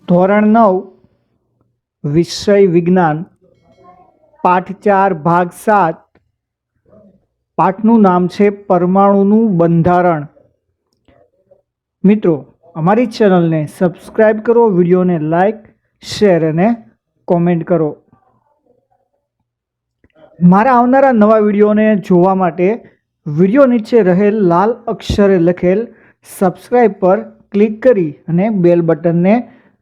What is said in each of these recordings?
ધોરણ 9 વિષય વિજ્ઞાન પાઠ 4 ભાગ 7 પાઠનું નામ છે પરમાણુનું બંધારણ। મિત્રો, અમારી ચેનલને સબસ્ક્રાઇબ કરો, વિડીયોને લાઈક, શેર અને કોમેન્ટ કરો। મારા આવનારા નવા વિડીયોને જોવા માટે વિડીયો નીચે રહેલ લાલ અક્ષરે લખેલ સબસ્ક્રાઇબ પર ક્લિક કરી અને બેલ બટનને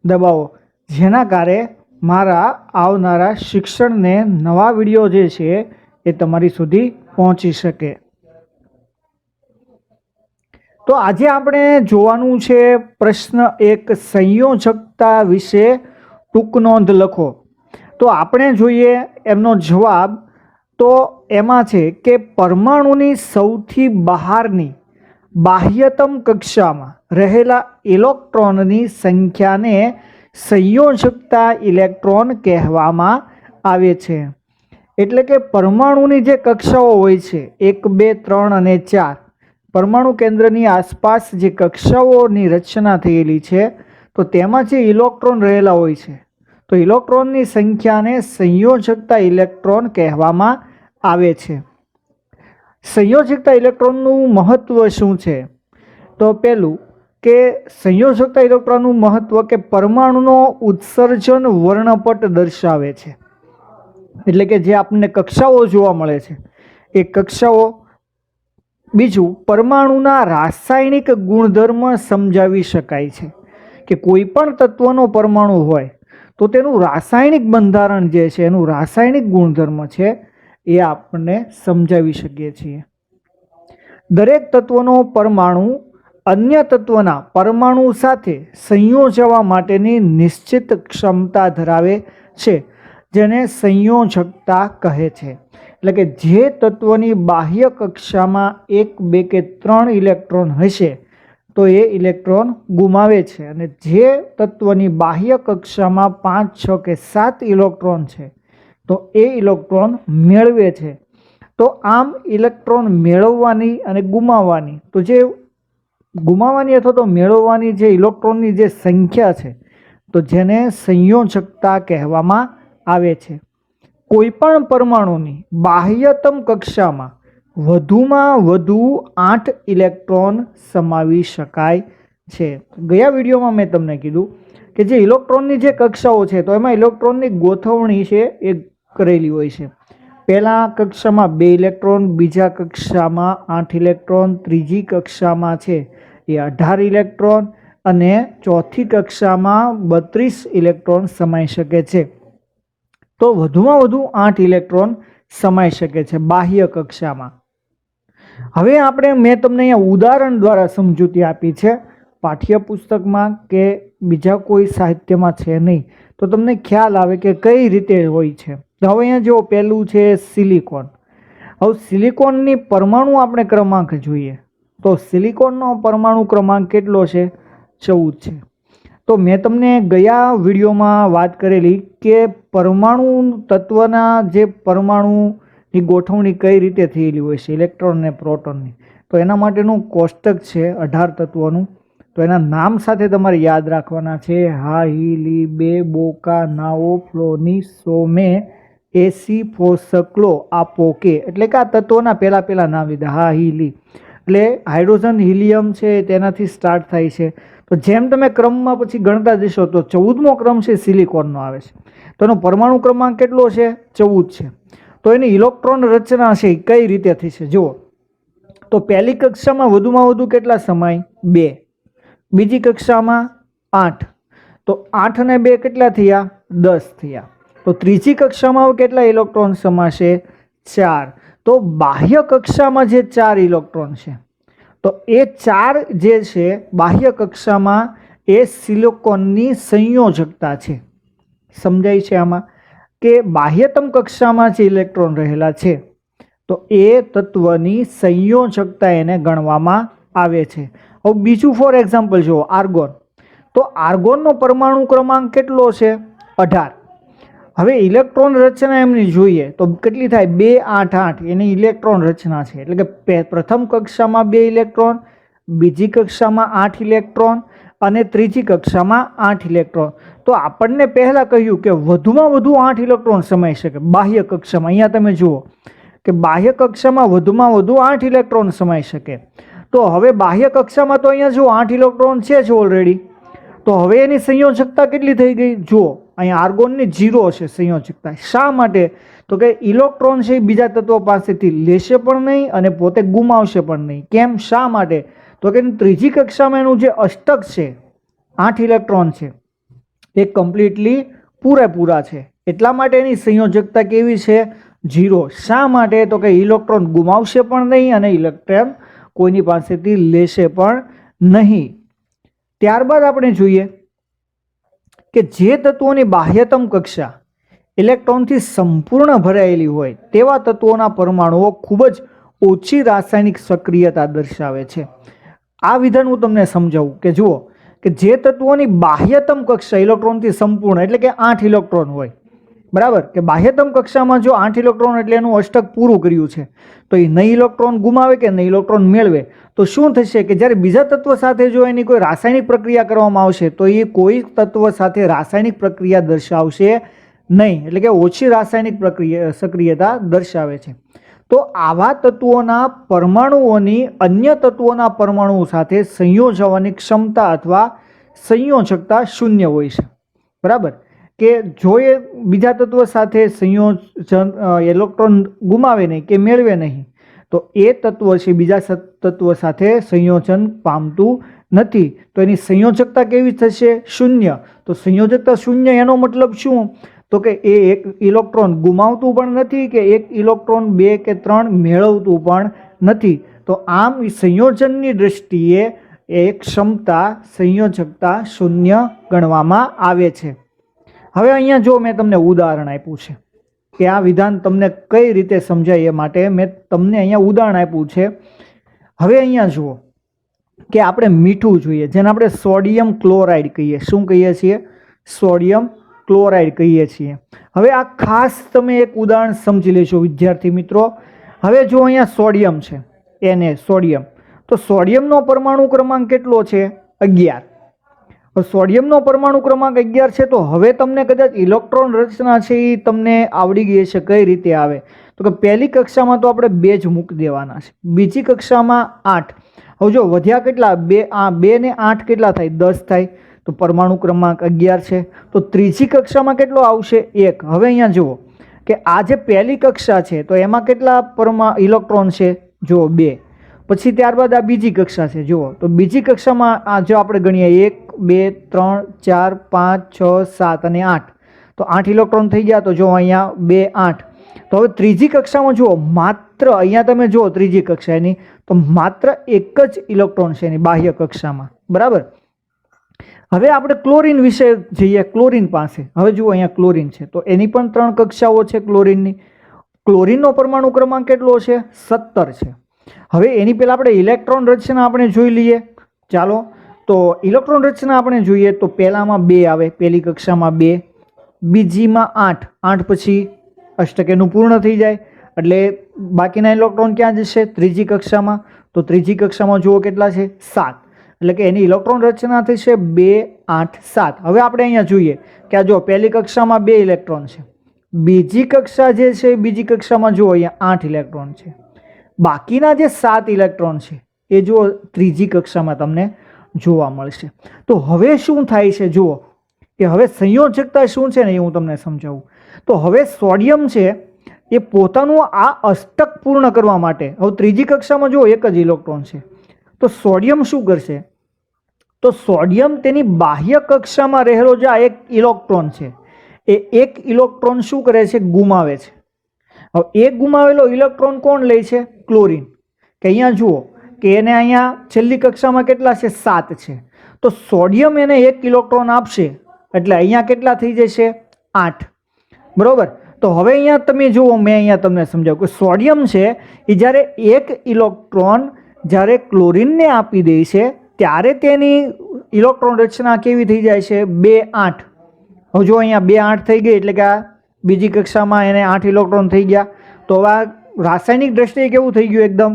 દબાવો, જેના કારણે મારા આવનારા શિક્ષણને નવા વિડીયો જે છે એ તમારી સુધી પહોંચી શકે। તો આજે આપણે જોવાનું છે પ્રશ્ન 1, સંયોજકતા વિશે ટૂંક નોંધ લખો। તો આપણે જોઈએ એમનો જવાબ। તો એમાં છે કે પરમાણુની સૌથી બહારની બાહ્યતમ કક્ષામાં રહેલા ઇલેક્ટ્રોનની સંખ્યાને સંયોજકતા ઇલેક્ટ્રોન કહેવામાં આવે છે। એટલે કે પરમાણુની જે કક્ષાઓ હોય છે 1, 2, 3 અને 4, પરમાણુ કેન્દ્રની આસપાસ જે કક્ષાઓની રચના થયેલી છે તો તેમાં જે ઇલેક્ટ્રોન રહેલા હોય છે તો ઇલેક્ટ્રોનની સંખ્યાને સંયોજકતા ઇલેક્ટ્રોન કહેવામાં આવે છે। સંયોજકતા ઇલેક્ટ્રોનનું મહત્વ શું છે? તો પહેલું કે સંયોજકતા ઇલેક્ટ્રોનનું મહત્વ કે પરમાણુનો ઉત્સર્જન વર્ણપટ દર્શાવે છે। એટલે કે જે આપણને કક્ષાઓ જોવા મળે છે એ કક્ષાઓ। બીજું, પરમાણુના રાસાયણિક ગુણધર્મ સમજાવી શકાય છે કે કોઈ પણ તત્વનો પરમાણુ હોય તો તેનું રાસાયણિક બંધારણ જે છે, એનું રાસાયણિક ગુણધર્મ છે એ આપણને સમજાવી શકીએ છીએ। દરેક તત્વનો પરમાણુ અન્ય તત્વના પરમાણુ સાથે સંયોજવા માટેની નિશ્ચિત ક્ષમતા ધરાવે છે, જેને સંયોજકતા કહે છે। એટલે કે જે તત્વની બાહ્ય કક્ષામાં 1, 2 કે 3 ઇલેક્ટ્રોન હશે તો એ ઇલેક્ટ્રોન ગુમાવે છે, અને જે તત્વની બાહ્ય કક્ષામાં 5, 6 કે 7 ઇલેક્ટ્રોન છે તો એ ઇલેક્ટ્રોન મેળવે છે। તો આમ ઇલેક્ટ્રોન મેળવવાની અને ગુમાવવાની, તો જે ગુમાવવાની અથવા તો મેળવવાની જે ઇલેક્ટ્રોનની જે સંખ્યા છે તો જેને સંયોજકતા કહેવામાં આવે છે। કોઈ પણ પરમાણુની બાહ્યતમ કક્ષામાં વધુમાં વધુ 8 ઇલેક્ટ્રોન સમાવી શકાય છે। ગયા વિડીયોમાં મેં તમને કીધું કે જે ઇલેક્ટ્રોનની જે કક્ષાઓ છે તો એમાં ઇલેક્ટ્રોનની ગોઠવણી છે એ કરેલી હોય છે। પહેલા કક્ષામાં 2 ઇલેક્ટ્રોન, બીજા કક્ષામાં 8 ઇલેક્ટ્રોન, ત્રીજી કક્ષામાં છે એ 18 ઇલેક્ટ્રોન અને ચોથી કક્ષામાં 32 ઇલેક્ટ્રોન સમાઈ શકે છે। તો વધુમાં વધુ 8 ઇલેક્ટ્રોન સમાઈ શકે છે બાહ્ય કક્ષામાં। હવે મેં તમને અહીંયા ઉદાહરણ દ્વારા સમજૂતી આપી છે, પાઠ્યપુસ્તકમાં કે બીજા કોઈ સાહિત્યમાં છે નહીં, તો તમને ખ્યાલ આવે કે કઈ રીતે હોય છે। તો હવે અહીંયા જો પહેલું છે સિલિકોન। હવે સિલિકોનની પરમાણુ આપણે ક્રમાંક જોઈએ તો સિલિકોનનો પરમાણુ ક્રમાંક કેટલો છે? 14 છે। તો મેં તમને ગયા વિડીયોમાં વાત કરેલી કે પરમાણુ તત્વના જે પરમાણુની ગોઠવણી કઈ રીતે થયેલી હોય છે, ઇલેક્ટ્રોન અને પ્રોટોનની, તો એના માટેનું કોષ્ટક છે 18 તત્વોનું। તો એના નામ સાથે તમારે યાદ રાખવાના છે: હા, હી, લી, બે, બોકા, નાઓ, ફ્લોની, સોમે, એસી, ફોસક્લો, આપોકે। એટલે કે આ તત્વોના પહેલા નામ લીધા, હા, હી, લી। એટલે હાઇડ્રોજન, હિલિયમ છે તેનાથી સ્ટાર્ટ થાય છે। તો જેમ તમે ક્રમમાં પછી ગણતા જશો તો 14મો ક્રમ છે સિલિકોનનો આવે છે। તો એનો પરમાણુ ક્રમાંક કેટલો છે? 14 છે। તો એની ઇલેક્ટ્રોન રચના છે કઈ રીતે થઈ છે જુઓ। તો પહેલી કક્ષામાં વધુમાં વધુ કેટલા સમાય? 2। બીજી કક્ષામાં 8, તો 8 અને 2 કેટલા થયા? 10 થયા। તો ત્રીજી કક્ષામાં કેટલા ઇલેક્ટ્રોન સમાશે? 4। તો બાહ્ય કક્ષામાં જે 4 ઇલેક્ટ્રોન છે તો એ 4 જે છે બાહ્ય કક્ષામાં એ સિલિકોનની સંયોજકતા છે। સમજાય છે આમાં કે બાહ્યતમ કક્ષામાં જે ઇલેક્ટ્રોન રહેલા છે તો એ તત્વની સંયોજકતા એને ગણવામાં આવે છે। હવે બીજું ફોર એક્ઝામ્પલ જુઓ, આર્ગોન। તો આર્ગોનનો પરમાણુ ક્રમાંક કેટલો છે? 18। હવે ઇલેક્ટ્રોન રચના એમની જોઈએ તો કેટલી થાય? 2, 8, 8 એની ઇલેક્ટ્રોન રચના છે। એટલે કે પ્રથમ કક્ષામાં 2 ઇલેક્ટ્રોન, બીજી કક્ષામાં 8 ઇલેક્ટ્રોન અને ત્રીજી કક્ષામાં 8 ઇલેક્ટ્રોન। તો આપણને પહેલાં કહ્યું કે વધુમાં વધુ 8 ઇલેક્ટ્રોન સમાઈ શકે બાહ્ય કક્ષામાં. અહીંયા તમે જુઓ કે બાહ્ય કક્ષામાં વધુમાં વધુ 8 ઇલેક્ટ્રોન સમાઈ શકે. તો હવે બાહ્ય કક્ષામાં તો અહીંયા જો 8 ઇલેક્ટ્રોન છે જ ઓલરેડી, તો હવે એની સંયોજકતા કેટલી થઈ ગઈ? જુઓ અહીંયા આર્ગોનની 0 છે સંયોજકતા. શા માટે? તો કે ઇલેક્ટ્રોન છે એ બીજા તત્વો પાસેથી લેશે પણ નહીં અને પોતે ગુમાવશે પણ નહીં. કેમ? શા માટે? તો કે ત્રીજી કક્ષામાં એનું જે અષ્ટક છે 8 ઇલેક્ટ્રોન છે એ કમ્પ્લીટલી પૂરેપૂરા છે, એટલા માટે એની સંયોજકતા કેવી છે? 0. શા માટે? તો કે ઇલેક્ટ્રોન ગુમાવશે પણ નહીં અને ઇલેક્ટ્રોન કોઈની પાસેથી લેશે પણ નહીં. ત્યારબાદ આપણે જોઈએ કે જે તત્વોની બાહ્યતમ કક્ષા ઇલેક્ટ્રોનથી સંપૂર્ણ ભરાયેલી હોય તેવા તત્વોના પરમાણુઓ ખૂબ જ ઓછી રાસાયણિક સક્રિયતા દર્શાવે છે. આ વિધાન હું તમને સમજાવું કે જુઓ કે જે તત્વોની બાહ્યતમ કક્ષા ઇલેક્ટ્રોનથી સંપૂર્ણ એટલે કે 8 ઇલેક્ટ્રોન હોય, બરાબર, કે બાહ્યતમ કક્ષામાં જો 8 ઇલેક્ટ્રોન એટલે એનું અષ્ટક પૂરું કર્યું છે, તો એ નહીં ઇલેક્ટ્રોન ગુમાવે કે નહીં ઇલેક્ટ્રોન મેળવે. તો શું થશે કે જ્યારે બીજા તત્વ સાથે જો એની કોઈ રાસાયણિક પ્રક્રિયા કરવામાં આવશે તો એ કોઈ તત્વ સાથે રાસાયણિક પ્રક્રિયા દર્શાવશે નહીં, એટલે કે ઓછી રાસાયણિક સક્રિયતા દર્શાવે છે. તો આવા તત્વોના પરમાણુઓની અન્ય તત્વોના પરમાણુઓ સાથે સંયોજવાની ક્ષમતા અથવા સંયોજકતા શૂન્ય હોય છે, બરાબર, કે જો એ બીજા તત્વ સાથે સંયોજન ઇલેક્ટ્રોન ગુમાવે નહીં કે મેળવે નહીં તો એ તત્વ છે બીજા તત્વ સાથે સંયોજન પામતું નથી, તો એની સંયોજકતા કેવી થશે? શૂન્ય. તો સંયોજકતા શૂન્ય એનો મતલબ શું? તો કે એ એક ઇલેક્ટ્રોન ગુમાવતું પણ નથી કે એક ઇલેક્ટ્રોન 2 કે 3 મેળવતું પણ નથી. તો આમ સંયોજનની દ્રષ્ટિએ એ ક્ષમતા સંયોજકતા શૂન્ય ગણવામાં આવે છે. હવે અહીંયા જો મેં તમને ઉદાહરણ આપ્યું છે કે આ વિધાન તમને કઈ રીતે સમજાય એ માટે મેં તમને અહીંયા ઉદાહરણ આપ્યું છે. હવે અહીંયા જુઓ કે આપણે મીઠું જોઈએ જેને આપણે સોડિયમ ક્લોરાઇડ કહીએ. શું કહીએ છીએ? સોડિયમ ક્લોરાઇડ કહીએ છીએ. હવે આ ખાસ તમે એક ઉદાહરણ સમજી લેશો વિદ્યાર્થી મિત્રો. હવે જો અહીંયા સોડિયમ છે Na સોડિયમ, તો સોડિયમનો પરમાણુ ક્રમાંક કેટલો છે? 11. સોડિયમનો પરમાણુ ક્રમાંક 11 છે. તો હવે તમને કદાચ ઇલેક્ટ્રોન રચના છે એ તમને આવડી ગઈ છે. કઈ રીતે આવે? તો કે પહેલી કક્ષામાં તો આપણે 2 જ મૂકી દેવાના છે, બીજી કક્ષામાં 8. હવે જો વધ્યા કેટલા? 2 ને 8 કેટલા થાય? 10 થાય. તો પરમાણુ ક્રમાંક 11 છે. તો ત્રીજી કક્ષામાં કેટલો આવશે? 1. હવે અહીંયા જુઓ કે આ જે પહેલી કક્ષા છે તો એમાં કેટલા ઇલેક્ટ્રોન છે? જુઓ 2. પછી ત્યારબાદ આ બીજી કક્ષા છે, જુઓ તો બીજી કક્ષામાં આ જો આપણે ગણીએ 1 2 3 4 5 6 7 અને 8, તો 8 ઇલેક્ટ્રોન થઈ ગયા. તો જો અહીંયા 2 8. તો હવે ત્રીજી કક્ષામાં જુઓ માત્ર અહીંયા તમે જુઓ ત્રીજી કક્ષા એની તો માત્ર 1 જ ઇલેક્ટ્રોન છે એની બાહ્ય કક્ષામાં, બરાબર. હવે આપણે ક્લોરીન વિશે જઈએ, ક્લોરીન પાસે. હવે જુઓ અહીંયા ક્લોરીન છે તો એની પણ 3 કક્ષાઓ છે ક્લોરીનની. ક્લોરીનનો પરમાણુ ક્રમાંક કેટલો છે? 17 છે. હવે એની પહેલાં આપણે ઇલેક્ટ્રોન રચના આપણે જોઈ લઈએ. ચાલો, તો ઇલેક્ટ્રોન રચના આપણે જોઈએ તો પહેલામાં 2 આવે, પહેલી કક્ષામાં 2, બીજીમાં 8. 8 પછી અષ્ટક એનું પૂર્ણ થઈ જાય એટલે બાકીના ઇલેક્ટ્રોન ક્યાં જશે? ત્રીજી કક્ષામાં. તો ત્રીજી કક્ષામાં જુઓ કેટલા છે? 7. એટલે કે એની ઇલેક્ટ્રોન રચના થશે 2 8 7. હવે આપણે અહીંયા જોઈએ કે આ જો પહેલી કક્ષામાં 2 ઇલેક્ટ્રોન છે, બીજી કક્ષા જે છે બીજી કક્ષામાં જુઓ અહીંયા 8 ઇલેક્ટ્રોન છે, બાકીના જે 7 ઇલેક્ટ્રોન છે એ જુઓ ત્રીજી કક્ષામાં તમને જોવા મળશે. તો હવે શું થાય છે જુઓ કે હવે સંયોજકતા શું છે ને એ હું તમને સમજાવું. તો હવે સોડિયમ છે એ પોતાનું આ અષ્ટક પૂર્ણ કરવા માટે હવે ત્રીજી કક્ષામાં જુઓ 1 જ ઇલેક્ટ્રોન છે, તો સોડિયમ શું કરશે? તો સોડિયમ તેની બાહ્ય કક્ષામાં રહેલો જે આ 1 ઇલેક્ટ્રોન છે એ 1 ઇલેક્ટ્રોન શું કરે છે? ગુમાવે છે. હવે એ ગુમાવેલો ઇલેક્ટ્રોન કોણ લે છે? ક્લોરીન. કે અહીંયા જુઓ કે એને અહીંયા છેલ્લી કક્ષામાં કેટલા છે? 7 છે. તો સોડિયમ એને 1 ઇલેક્ટ્રોન આપશે એટલે અહીંયા કેટલા થઈ જશે? 8, બરોબર. તો હવે અહીંયા તમે જુઓ, મેં અહીંયા તમને સમજાવ્યું કે સોડિયમ છે એ જ્યારે 1 ઇલેક્ટ્રોન જ્યારે ક્લોરીનને આપી દે છે ત્યારે તેની ઇલેક્ટ્રોન રચના કેવી થઈ જાય છે? 2 8. હવે જો અહીંયા 2 8 થઈ ગઈ એટલે કે આ બીજી કક્ષામાં એને 8 ઇલેક્ટ્રોન થઈ ગયા. તો આ રાસાયણિક દ્રષ્ટિએ કેવું થઈ ગયું? એકદમ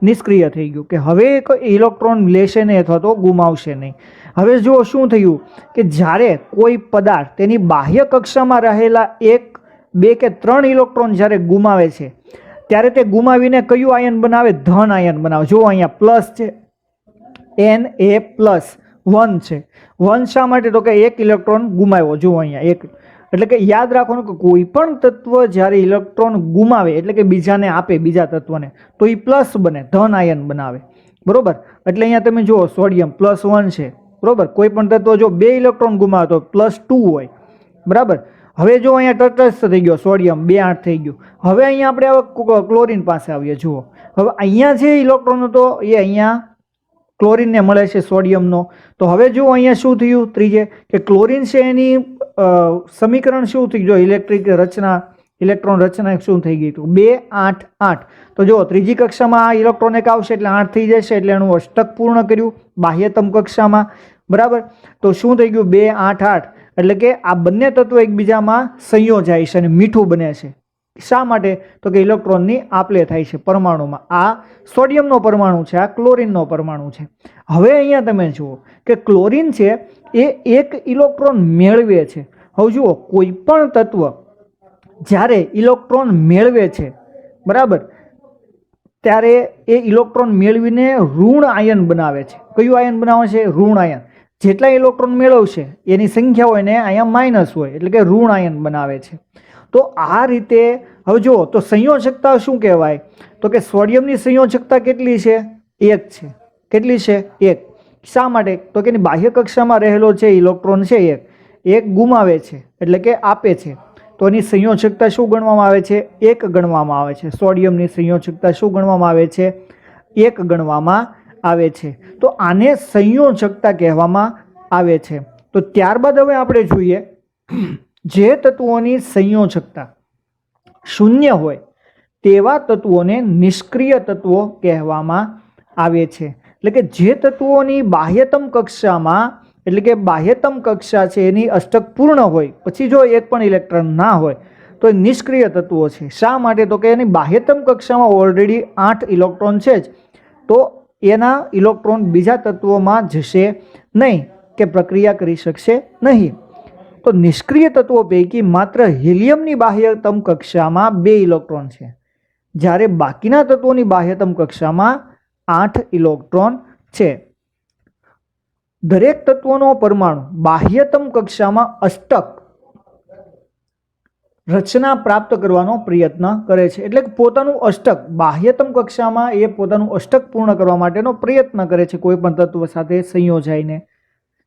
નિષ્ક્રિય થઈ ગયું કે હવે એક ઇલેક્ટ્રોન લેશે નહીં અથવા તો ગુમાવશે નહીં. હવે જુઓ શું થયું કે જ્યારે કોઈ પદાર્થ તેની બાહ્ય કક્ષામાં રહેલા 1, 2 કે 3 ઇલેક્ટ્રોન જ્યારે ગુમાવે છે ત્યારે તે ગુમાવીને કયું આયન બનાવે? ધન આયન બનાવે. જુઓ અહીંયા પ્લસ છે, Na+1 છે. 1 શા માટે? તો કે એક ઇલેક્ટ્રોન ગુમાવ્યો. જુઓ અહીંયા એક, એટલે કે યાદ રાખવાનું કે કોઈ પણ તત્વ જ્યારે ઇલેક્ટ્રોન ગુમાવે એટલે કે બીજાને આપે, બીજા તત્વને, તો એ પ્લસ બને, ધન આયન બનાવે. બરોબર. એટલે અહીંયા તમે જુઓ સોડિયમ +1 છે. બરોબર. કોઈ પણ તત્વ જો 2 ઇલેક્ટ્રોન ગુમાવે તો +2 હોય. બરાબર. હવે જો અહીંયા તટસ્થ થઈ ગયો સોડિયમ 2 8 થઈ ગયું. હવે અહીંયા આપણે ક્લોરીન પાસે આવીએ. જુઓ હવે અહીંયા જે ઇલેક્ટ્રોન હતો એ અહીંયા ક્લોરીનને મળે છે સોડિયમનો. તો હવે જો અહીંયા શું થયું ત્રીજે કે ક્લોરીન છે એની સમીકરણ શું થઈ ગયું? ઇલેક્ટ્રિક રચના, ઇલેક્ટ્રોન રચના શું થઈ ગઈ? 2 8 8. તો જો ત્રીજી કક્ષામાં આ ઇલેક્ટ્રોન એક આવશે એટલે 8 થઈ જશે, એટલે એનું અષ્ટક પૂર્ણ કર્યું બાહ્યતમ કક્ષામાં. બરાબર. તો શું થઈ ગયું? 2 8 8. એટલે કે આ બંને તત્વો એકબીજામાં સંયોજાય છે અને મીઠું બને છે. શા માટે? તો કે ઇલેક્ટ્રોનની આપલે થાય છે પરમાણુમાં. આ સોડિયમનો પરમાણુ છે, આ ક્લોરીનનો પરમાણુ છે. હવે અહીંયા તમે જુઓ કે ક્લોરીન છે એ એક ઇલેક્ટ્રોન મેળવે છે. હવે જુઓ કોઈ પણ તત્વ જ્યારે ઇલેક્ટ્રોન મેળવે છે, બરાબર, ત્યારે એ ઇલેક્ટ્રોન મેળવીને ઋણ આયન બનાવે છે. કયું આયન બનાવે છે? ઋણ આયન. જેટલા ઇલેક્ટ્રોન મેળવશે એની સંખ્યા હોય ને અહીંયા માઇનસ હોય, એટલે કે ઋણ આયન બનાવે છે. તો આ રીતે હવે જુઓ તો સંયોજકતા શું કહેવાય? તો કે સોડિયમની સંયોજકતા કેટલી છે? 1 છે. કેટલી છે? 1. શા માટે? તો કે એની બાહ્ય કક્ષામાં રહેલો છે ઇલેક્ટ્રોન છે 1 ગુમાવે છે એટલે કે આપે છે. તો એની સંયોજકતા શું ગણવામાં આવે છે? 1 ગણવામાં આવે છે. સોડિયમની સંયોજકતા શું ગણવામાં આવે છે? 1 ગણવામાં આવે છે. તો આને સંયોજકતા કહેવામાં આવે છે. તો ત્યારબાદ હવે આપણે જોઈએ જે તત્વોની સંયોજકતા 0 હોય તેવા તત્વોને નિષ્ક્રિય તત્વો કહેવામાં આવે છે. એટલે કે જે તત્વોની બાહ્યતમ કક્ષામાં, એટલે કે બાહ્યતમ કક્ષા છે એની અષ્ટક પૂર્ણ હોય પછી જો એક પણ ઇલેક્ટ્રોન ના હોય તો એ નિષ્ક્રિય તત્વો છે. શા માટે? તો કે એની બાહ્યતમ કક્ષામાં ઓલરેડી 8 ઇલેક્ટ્રોન છે જ, તો એના ઇલેક્ટ્રોન બીજા તત્વોમાં જશે નહીં કે પ્રક્રિયા કરી શકશે નહીં. તો નિષ્ક્રિય તત્વો પૈકી માત્ર હિલિયમની બાહ્યતમ કક્ષામાં 2 ઇલેક્ટ્રોન છે, જ્યારે બાકીના તત્વોની બાહ્યતમ કક્ષામાં 8 ઇલેક્ટ્રોન છે. દરેક તત્વનો પરમાણુ બાહ્યતમ કક્ષામાં અષ્ટક રચના પ્રાપ્ત કરવાનો પ્રયત્ન કરે છે. એટલે કે પોતાનું અષ્ટક બાહ્યતમ કક્ષામાં એ પોતાનું અષ્ટક પૂર્ણ કરવા માટેનો પ્રયત્ન કરે છે કોઈ પણ તત્વ સાથે સંયોજાઈને.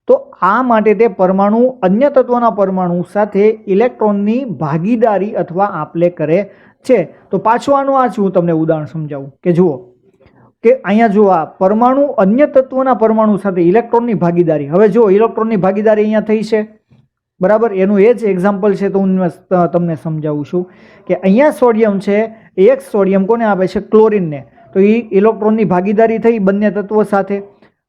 તો આ માટે તે પરમાણુ અન્ય તત્વના પરમાણુ સાથે ઇલેક્ટ્રોનની ભાગીદારી અથવા આપલે કરે છે. તો પાછું આનું આ હું તમને ઉદાહરણ સમજાવું કે જુઓ કે અહીંયા જુઓ આ પરમાણુ અન્ય તત્વના પરમાણુ સાથે ઇલેક્ટ્રોનની ભાગીદારી. હવે જો ઇલેક્ટ્રોનની ભાગીદારી અહીંયા થઈ છે, બરાબર, એનું એ જ એક્ઝામ્પલ છે. તો હું તમને સમજાવું છું કે અહીંયા સોડિયમ છે, એક સોડિયમ કોને આપે છે? ક્લોરીનને. તો એ ઇલેક્ટ્રોનની ભાગીદારી થઈ બંને તત્વો સાથે,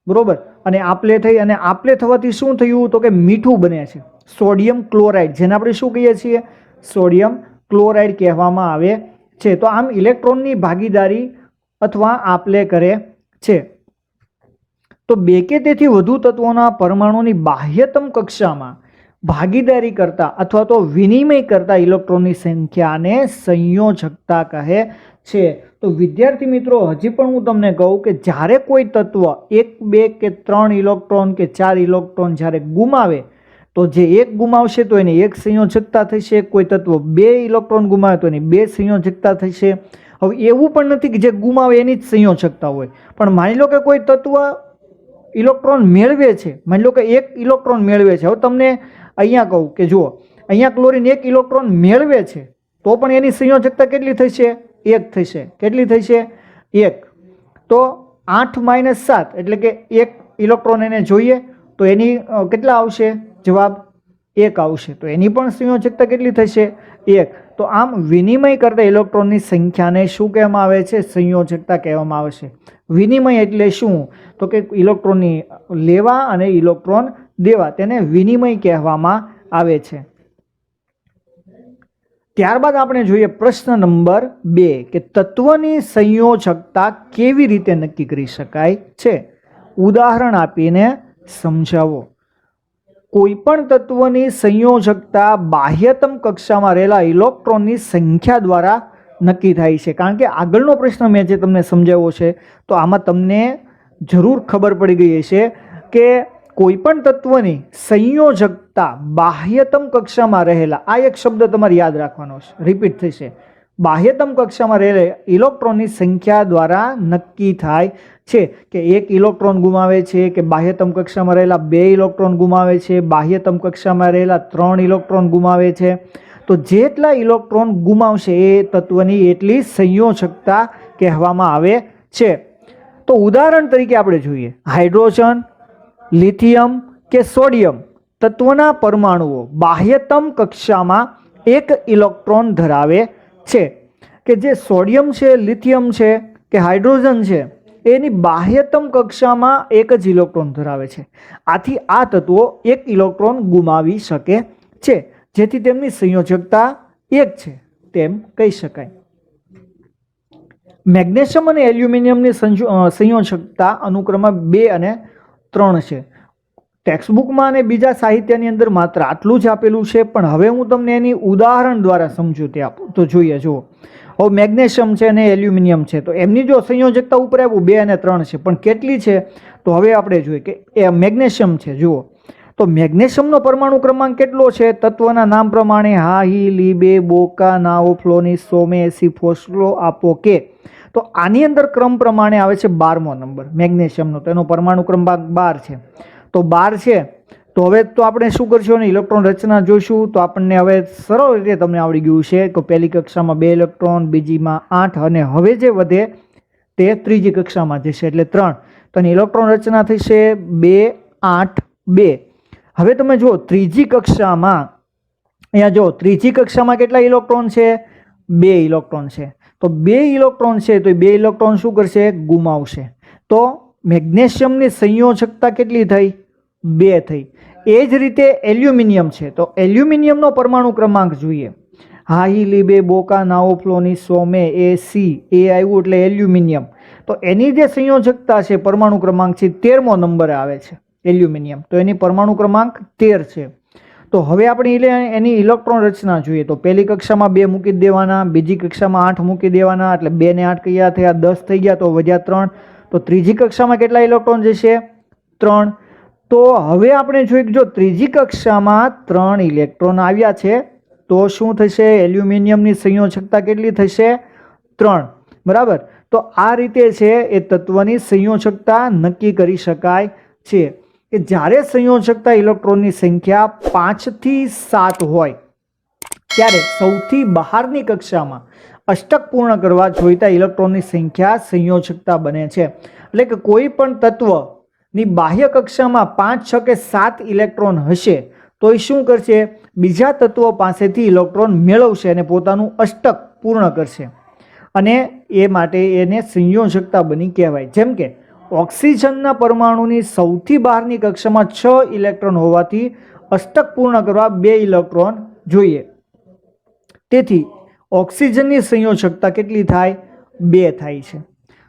બરોબર, અને આપલે થઈ, અને આપલે થવાથી શું થયું? તો કે મીઠું બને છે સોડિયમ ક્લોરાઇડ, જેને આપણે શું કહીએ છીએ? સોડિયમ ક્લોરાઇડ કહેવામાં આવે છે. તો આમ ઇલેક્ટ્રોનની ભાગીદારી અથવા આપલે કરે છે. તો 2 કે તેથી વધુ તત્વોના પરમાણુની બાહ્યતમ કક્ષામાં ભાગીદારી કરતા અથવા તો વિનિમય કરતા ઇલેક્ટ્રોનની સંખ્યાને સંયોજકતા કહે છે. તો વિદ્યાર્થી મિત્રો, હજી પણ હું તમને કહું કે જ્યારે કોઈ તત્વ 1, 2 કે 3 ઇલેક્ટ્રોન કે 4 ઇલેક્ટ્રોન જ્યારે ગુમાવે તો જે એક ગુમાવશે તો એની એક સંયોજકતા થશે. કોઈ તત્વ 2 ઇલેક્ટ્રોન ગુમાવે તો એની 2 સંયોજકતા થશે. હવે એવું પણ નથી કે જે ગુમાવે એની જ સંયોજકતા હોય, પણ માની લો કે કોઈ તત્વ ઇલેક્ટ્રોન મેળવે છે, માની લો કે 1 ઇલેક્ટ્રોન મેળવે છે. હવે તમને અહીંયા કહું કે જુઓ અહીંયા ક્લોરીન 1 ઇલેક્ટ્રોન મેળવે છે તો પણ એની સંયોજકતા કેટલી થશે? 1 થશે. કેટલી થશે? 1. તો 8 - 7 એટલે કે 1 ઇલેક્ટ્રોન એને જોઈએ તો એની કેટલા આવશે? જવાબ 1 આવશે. તો એની પણ સંયોજકતા કેટલી થશે? 1. તો આમ વિનિમય કરતા ઇલેક્ટ્રોનની સંખ્યાને શું કહેવામાં આવે છે? સંયોજકતા કહેવામાં આવે છે. વિનિમય એટલે શું? તો કે ઇલેક્ટ્રોનની લેવા અને ઇલેક્ટ્રોન દેવા, તેને વિનિમય કહેવામાં આવે છે. ત્યારબાદ આપણે જોઈએ પ્રશ્ન નંબર 2 કે તત્વની સંયોજકતા કેવી રીતે નક્કી કરી શકાય છે? ઉદાહરણ આપીને સમજાવો. કોઈ પણ તત્વની સંયોજકતા બાહ્યતમ કક્ષામાં રહેલા ઇલેક્ટ્રોનની સંખ્યા દ્વારા નક્કી થાય છે. કારણ કે આગળનો પ્રશ્ન મેં જે તમને સમજાવ્યો છે તો આમાં તમને જરૂર ખબર પડી ગઈ હશે કે કોઈ પણ તત્વની સંયોજકતા બાહ્યતમ કક્ષામાં રહેલા, આ એક શબ્દ તમારે યાદ રાખવાનો છે, રિપીટ થશે, બાહ્યતમ કક્ષામાં રહેલા ઇલેક્ટ્રોનની સંખ્યા દ્વારા નક્કી થાય છે. કે એક ઇલેક્ટ્રોન ગુમાવે છે, કે બાહ્યતમ કક્ષામાં રહેલા 2 ઇલેક્ટ્રોન ગુમાવે છે, બાહ્યતમ કક્ષામાં રહેલા 3 ઇલેક્ટ્રોન ગુમાવે છે. તો જેટલા ઇલેક્ટ્રોન ગુમાવશે એ તત્વની એટલી સંયોજકતા કહેવામાં આવે છે. તો ઉદાહરણ તરીકે આપણે જોઈએ હાઇડ્રોજન, લિથિયમ કે સોડિયમ તત્વના પરમાણુઓ બાહ્યતમ કક્ષામાં 1 ઇલેક્ટ્રોન ધરાવે છે. કે જે સોડિયમ છે, લિથિયમ છે કે હાઇડ્રોજન છે એની બાહ્યતમ કક્ષામાં 1 જ ઇલેક્ટ્રોન ધરાવે છે. આથી આ તત્વો 1 ઇલેક્ટ્રોન ગુમાવી શકે છે, જેથી તેમની સંયોજકતા 1 છે તેમ કહી શકાય. મેગ્નેશિયમ અને એલ્યુમિનિયમની સંયોજકતા અનુક્રમે 2 અને 3 છે. ટેક્સ્ટબુકમાં અને બીજા સાહિત્યની અંદર માત્ર આટલું જ આપેલું છે, પણ હવે હું તમને એની ઉદાહરણ દ્વારા સમજૂતી આપું. તો જોઈએ, જુઓ, હવે મેગ્નેશિયમ છે અને એલ્યુમિનિયમ છે, તો એમની જો સંયોજકતા ઉપર આપ્યું 2 અને 3 છે, પણ કેટલી છે? તો હવે આપણે જોઈએ કે એ મેગ્નેશિયમ છે. જુઓ, તો મેગ્નેશિયમનો પરમાણુ ક્રમાંક કેટલો છે? તત્વના નામ પ્રમાણે હા, હી, લી, બે, બોકા, નાઓ, ફ્લોની, સોમે, એસી, ફોસ્લો, આપો, કે. તો આની અંદર ક્રમ પ્રમાણે આવે છે 12મો નંબર મેગ્નેશિયમનો, તો એનો પરમાણુ ક્રમાંક 12 છે. તો 12 છે, તો હવે તો આપણે શું કરશું? ઇલેક્ટ્રોન રચના જોઈશું. તો આપણને હવે સરળ રીતે તમને આવડી ગયું છે કે પહેલી કક્ષામાં 2 ઇલેક્ટ્રોન, બીજીમાં 8, અને હવે જે વધે તે ત્રીજી કક્ષામાં જશે એટલે 3. તો એની ઇલેક્ટ્રોન રચના થશે 2, 8, 2. હવે તમે જુઓ ત્રીજી કક્ષામાં, અહીંયા જો ત્રીજી કક્ષામાં કેટલા ઇલેક્ટ્રોન છે? 2 ઇલેક્ટ્રોન છે. તો 2 ઇલેક્ટ્રોન છે, તો 2 ઇલેક્ટ્રોન શું કરશે? ગુમાવશે. તો મેગ્નેશિયમની સંયોજકતા કેટલી થઈ? 2 થઈ. એ જ રીતે એલ્યુમિનિયમ છે, તો એલ્યુમિનિયમનો પરમાણુ ક્રમાંક જોઈએ. હા, હી, લી, બે, બોકા, નાઓ, ફ્લોની, સોમે, એ, સી, એ આવ્યું એટલે એલ્યુમિનિયમ. તો એની જે સંયોજકતા છે પરમાણુ ક્રમાંક છે 13મો નંબરે આવે છે એલ્યુમિનિયમ. તો એની પરમાણુ ક્રમાંક 13 છે. તો હવે આપણે એની ઇલેક્ટ્રોન રચના જોઈએ. તો પહેલી કક્ષામાં 2 મૂકી દેવાના, બીજી કક્ષામાં 8 મૂકી દેવાના, એટલે 2 ને 8 કયા થયા? 10 થઈ ગયા, તો વધ્યા 3. તો ત્રીજી કક્ષામાં કેટલા ઇલેક્ટ્રોન જશે? 3. તો હવે આપણે જોઈએ કે જો ત્રીજી કક્ષામાં 3 ઇલેક્ટ્રોન આવ્યા છે તો શું થશે? એલ્યુમિનિયમની સંયોજકતા કેટલી થશે? 3. બરાબર. તો આ રીતે છે એ તત્વની સંયોજકતા નક્કી કરી શકાય છે. કે જ્યારે સંયોજકતા ઇલેક્ટ્રોનની સંખ્યા 5 થી 7 હોય ત્યારે સૌથી બહારની કક્ષામાં અષ્ટક પૂર્ણ કરવા જોઈતા ઇલેક્ટ્રોનની સંખ્યા સંયોજકતા બને છે. એટલે કે કોઈ પણ તત્વની બાહ્ય કક્ષામાં 5, 6 કે 7 ઇલેક્ટ્રોન હશે તો એ શું કરશે? બીજા તત્વો પાસેથી ઇલેક્ટ્રોન મેળવશે અને પોતાનું અષ્ટક પૂર્ણ કરશે, અને એ માટે એને સંયોજકતા બની કહેવાય. જેમ કે ઓક્સિજનના પરમાણુની સૌથી બહારની કક્ષામાં 6 ઇલેક્ટ્રોન હોવાથી અષ્ટક પૂર્ણ કરવા 2 ઇલેક્ટ્રોન જોઈએ. તેથી ઓક્સિજનની સંયોજકતા કેટલી થાય? 2 થાય છે.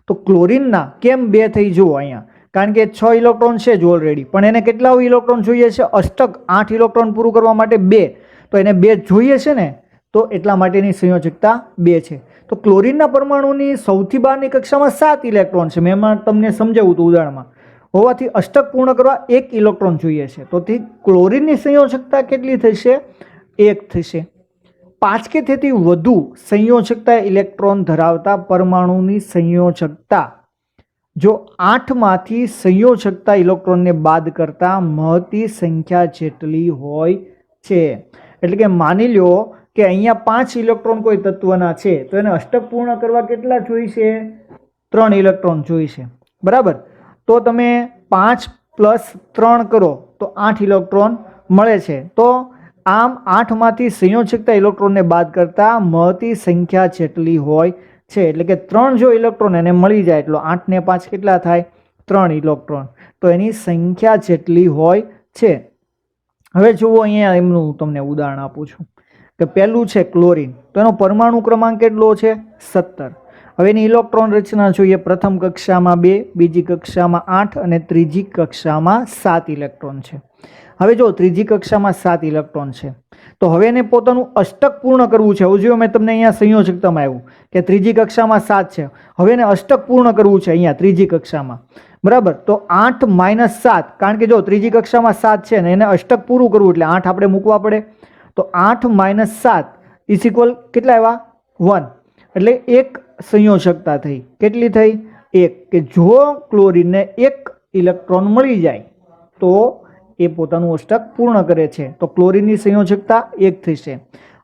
તો ક્લોરીનના કેમ 2 થઈ? જુઓ અહીંયા, કારણ કે 6 ઇલેક્ટ્રોન છે જ ઓલરેડી, પણ એને કેટલા ઇલેક્ટ્રોન જોઈએ છે? અષ્ટક 8 ઇલેક્ટ્રોન પૂરું કરવા માટે 2, તો એને 2 જોઈએ છે ને, તો એટલા માટેની સંયોજકતા 2 છે. તો ક્લોરીનના પરમાણુની સૌથી બહારની કક્ષામાં 7 ઇલેક્ટ્રોન છે, મેં તમને સમજાવ્યું હતું ઉદાહરણમાં, હોવાથી અષ્ટક પૂર્ણ કરવા 1 ઇલેક્ટ્રોન જોઈએ છે. તો ક્લોરીનની સંયોજકતા કેટલી થશે? 1 થશે. 5 કે તેથી વધુ સંયોજકતા ઇલેક્ટ્રોન ધરાવતા પરમાણુની સંયોજકતા જો 8માંથી સંયોજકતા ઇલેક્ટ્રોનને બાદ કરતા મળતી સંખ્યા જેટલી હોય છે. એટલે કે માની લો કે અહીંયા 5 ઇલેક્ટ્રોન કોઈ તત્વના છે તો એને અષ્ટક પૂર્ણ કરવા કેટલા જોઈશે? 3 ઇલેક્ટ્રોન જોઈશે. બરાબર. તો તમે 5 + 3 કરો તો 8 ઇલેક્ટ્રોન મળે છે. તો આમ 8માંથી સંયોજકતા ઇલેક્ટ્રોનને બાદ કરતા મળતી સંખ્યા જેટલી હોય છે. એટલે કે 3 જો ઇલેક્ટ્રોન એને મળી જાય એટલે 8 ને 5 કેટલા થાય? 3 ઇલેક્ટ્રોન. તો એની સંખ્યા જેટલી હોય છે. હવે જુઓ, અહીંયા એમનું તમને ઉદાહરણ આપું છું કે પહેલું છે ક્લોરીન, તો એનો પરમાણુ ક્રમાંક કેટલો છે 17. હવે એની ઇલેક્ટ્રોન રચના જોઈએ. પ્રથમ કક્ષામાં 2, બીજી કક્ષામાં 8 અને ત્રીજી કક્ષામાં 7 ઇલેક્ટ્રોન છે. હવે જો ત્રીજી કક્ષામાં 7 ઇલેક્ટ્રોન છે તો હવે એને પોતાનું અષ્ટક પૂર્ણ કરવું છે. હવે જો મેં તમને અહીંયા સંયોજકતામાં આવ્યું કે ત્રીજી કક્ષામાં 7 છે, હવે એને અષ્ટક પૂર્ણ કરવું છે અહીંયા ત્રીજી કક્ષામાં, બરાબર. તો 8 - 7, કારણ કે જો ત્રીજી કક્ષામાં 7 છે ને એને અષ્ટક પૂરું કરવું એટલે 8 આપણે મૂકવા પડે. તો 8 - 7 ઇઝ ઇક્વલ કેટલા આવ્યા 1. એટલે એક સંયોજકતા થઈ. કેટલી થઈ 1. કે જો ક્લોરીનને 1 ઇલેક્ટ્રોન મળી જાય તો એ પોતાનું અષ્ટક પૂર્ણ કરે છે. તો ક્લોરીનની સંયોજકતા 1 થશે.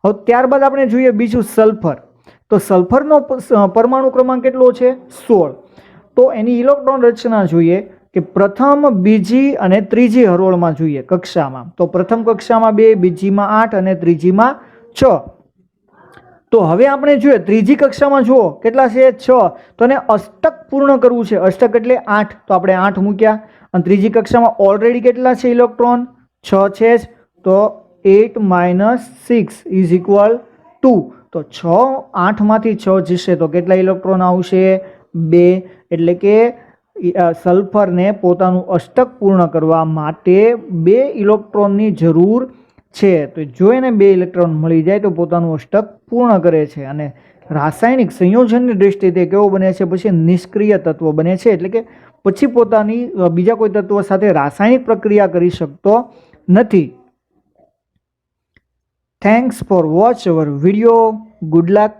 હવે ત્યારબાદ આપણે જોઈએ બીજું સલ્ફર. તો સલ્ફરનો પરમાણુ ક્રમાંક કેટલો છે 16. તો એની ઇલેક્ટ્રોન રચના જોઈએ કે પ્રથમ, બીજી અને ત્રીજી હરોળમાં જોઈએ કક્ષામાં. તો પ્રથમ કક્ષામાં 2, બીજીમાં 8 અને ત્રીજીમાં 6. તો હવે આપણે જોઈએ ત્રીજી કક્ષામાં જુઓ કેટલા છે 6. તો એને અષ્ટક પૂર્ણ કરવું છે. અષ્ટક એટલે 8, તો આપણે 8 મૂક્યા. અને ત્રીજી કક્ષામાં ઓલરેડી કેટલા છે ઇલેક્ટ્રોન 6 છે જ, તો 8 - 6 ઇઝ ઇક્વલ 2. તો 6 8માંથી 6 જશે તો કેટલા ઇલેક્ટ્રોન આવશે 2. એટલે કે સલ્ફરને પોતાનું અષ્ટક પૂર્ણ કરવા માટે 2 ઇલેક્ટ્રોનની જરૂર છે. તો જો એને 2 ઇલેક્ટ્રોન મળી જાય તો પોતાનું અષ્ટક પૂર્ણ કરે છે. અને રાસાયણિક સંયોજનની દ્રષ્ટિએ તે કેવો બને છે પછી નિષ્ક્રિય તત્વ બને છે. એટલે કે પછી પોતાની બીજા કોઈ તત્વ સાથે રાસાયણિક પ્રક્રિયા કરી શકતો નથી. Thanks for watch hour video. Good luck.